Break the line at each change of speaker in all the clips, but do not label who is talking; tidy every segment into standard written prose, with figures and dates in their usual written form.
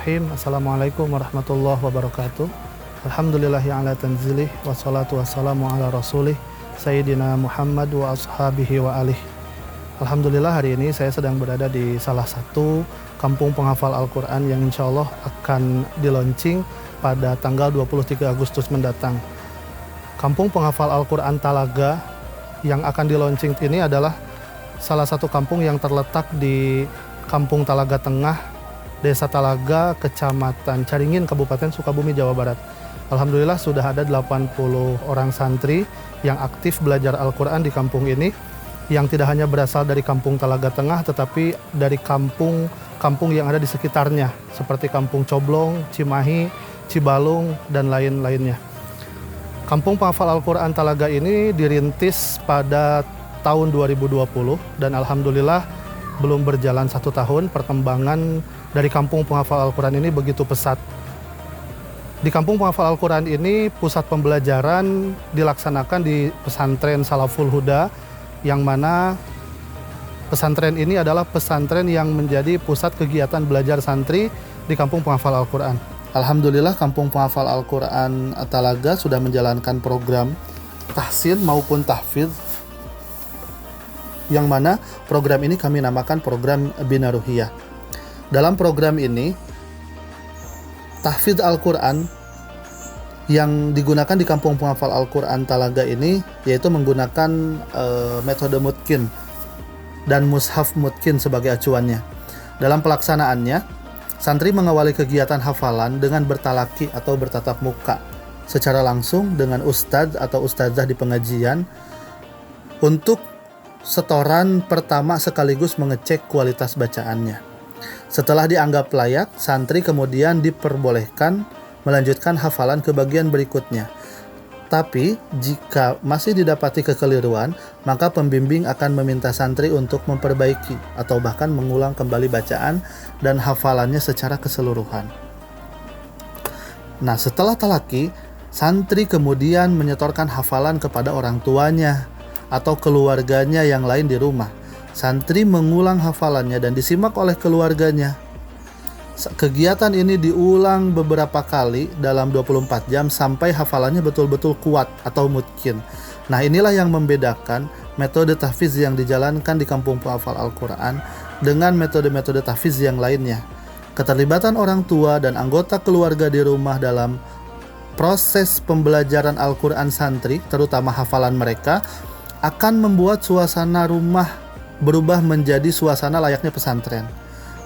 Bismillahirrahmanirrahim. Assalamualaikum warahmatullahi wabarakatuh. Alhamdulillahi ala tanzilih, wassalatu wassalamu ala rasulih, Sayyidina Muhammad wa ashabihi wa alih. Alhamdulillah hari ini saya sedang berada di salah satu kampung penghafal Al-Quran yang insya Allah akan di-launching pada tanggal 23 Agustus mendatang. Kampung penghafal Al-Quran Talaga yang akan di-launching ini adalah salah satu kampung yang terletak di Kampung Talaga Tengah, Desa Talaga, Kecamatan Caringin, Kabupaten Sukabumi, Jawa Barat. Alhamdulillah sudah ada 80 orang santri yang aktif belajar Al-Quran di kampung ini, yang tidak hanya berasal dari Kampung Talaga Tengah, tetapi dari kampung yang ada di sekitarnya, seperti Kampung Coblong, Cimahi, Cibalung, dan lain-lainnya. Kampung penghafal Al-Quran Talaga ini dirintis pada tahun 2020, dan Alhamdulillah belum berjalan 1 tahun, perkembangan dari kampung penghafal Al-Quran ini begitu pesat. Di kampung penghafal Al-Quran ini pusat pembelajaran dilaksanakan di pesantren Salaful Huda, yang mana pesantren ini adalah pesantren yang menjadi pusat kegiatan belajar santri di kampung penghafal Al-Quran. Alhamdulillah kampung penghafal Al-Quran Talaga sudah menjalankan program tahsin maupun tahfidz, yang mana program ini kami namakan program Bina Ruhiyah. Dalam program ini, tahfidz Al-Quran yang digunakan di kampung penghafal Al-Quran Talaga ini yaitu menggunakan metode mutkin dan mushaf mutkin sebagai acuannya. Dalam pelaksanaannya, santri mengawali kegiatan hafalan dengan bertalaki atau bertatap muka secara langsung dengan ustadz atau ustadzah di pengajian untuk setoran pertama sekaligus mengecek kualitas bacaannya. Setelah dianggap layak, santri kemudian diperbolehkan melanjutkan hafalan ke bagian berikutnya. Tapi, jika masih didapati kekeliruan, maka pembimbing akan meminta santri untuk memperbaiki atau bahkan mengulang kembali bacaan dan hafalannya secara keseluruhan. Nah, setelah talaki, santri kemudian menyetorkan hafalan kepada orang tuanya atau keluarganya yang lain di rumah. Santri mengulang hafalannya dan disimak oleh keluarganya. Kegiatan ini diulang beberapa kali dalam 24 jam sampai hafalannya betul-betul kuat atau mutkin. Nah, inilah yang membedakan metode tahfidz yang dijalankan di kampung penghafal Al-Quran dengan metode-metode tahfidz yang lainnya. Keterlibatan orang tua dan anggota keluarga di rumah dalam proses pembelajaran Al-Quran santri, terutama hafalan mereka, akan membuat suasana rumah berubah menjadi suasana layaknya pesantren.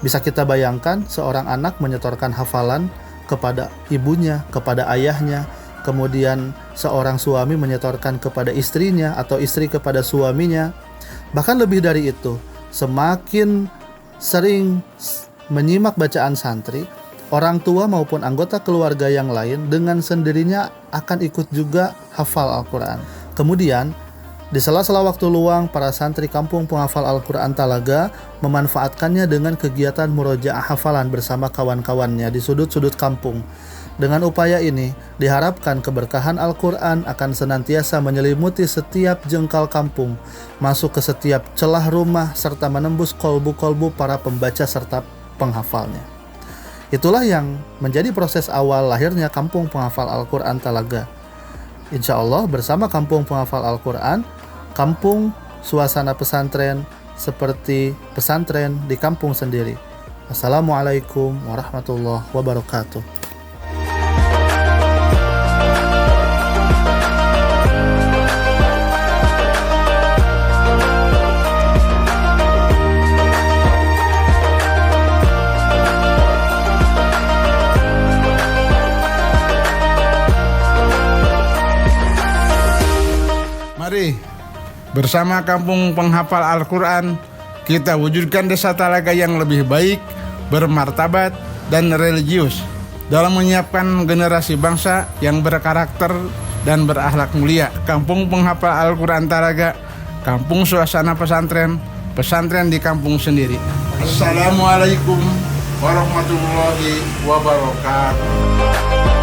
Bisa kita bayangkan seorang anak menyetorkan hafalan kepada ibunya, kepada ayahnya, kemudian seorang suami menyetorkan kepada istrinya atau istri kepada suaminya. Bahkan lebih dari itu, semakin sering menyimak bacaan santri, orang tua maupun anggota keluarga yang lain dengan sendirinya akan ikut juga hafal Al-Quran. Kemudian, di sela-sela waktu luang, para santri kampung penghafal Al-Quran Talaga memanfaatkannya dengan kegiatan murojaah hafalan bersama kawan-kawannya di sudut-sudut kampung. Dengan upaya ini, diharapkan keberkahan Al-Quran akan senantiasa menyelimuti setiap jengkal kampung, masuk ke setiap celah rumah, serta menembus kolbu-kolbu para pembaca serta penghafalnya. Itulah yang menjadi proses awal lahirnya kampung penghafal Al-Quran Talaga. Insya Allah bersama kampung penghafal Al-Quran, kampung suasana pesantren seperti pesantren di kampung sendiri. Assalamualaikum warahmatullahi wabarakatuh.
Mari bersama kampung penghafal Al-Quran kita wujudkan desa Talaga yang lebih baik, bermartabat, dan religius dalam menyiapkan generasi bangsa yang berkarakter dan berakhlak mulia. Kampung penghafal Al-Quran Talaga, kampung suasana pesantren, pesantren di kampung sendiri. Assalamualaikum warahmatullahi wabarakatuh.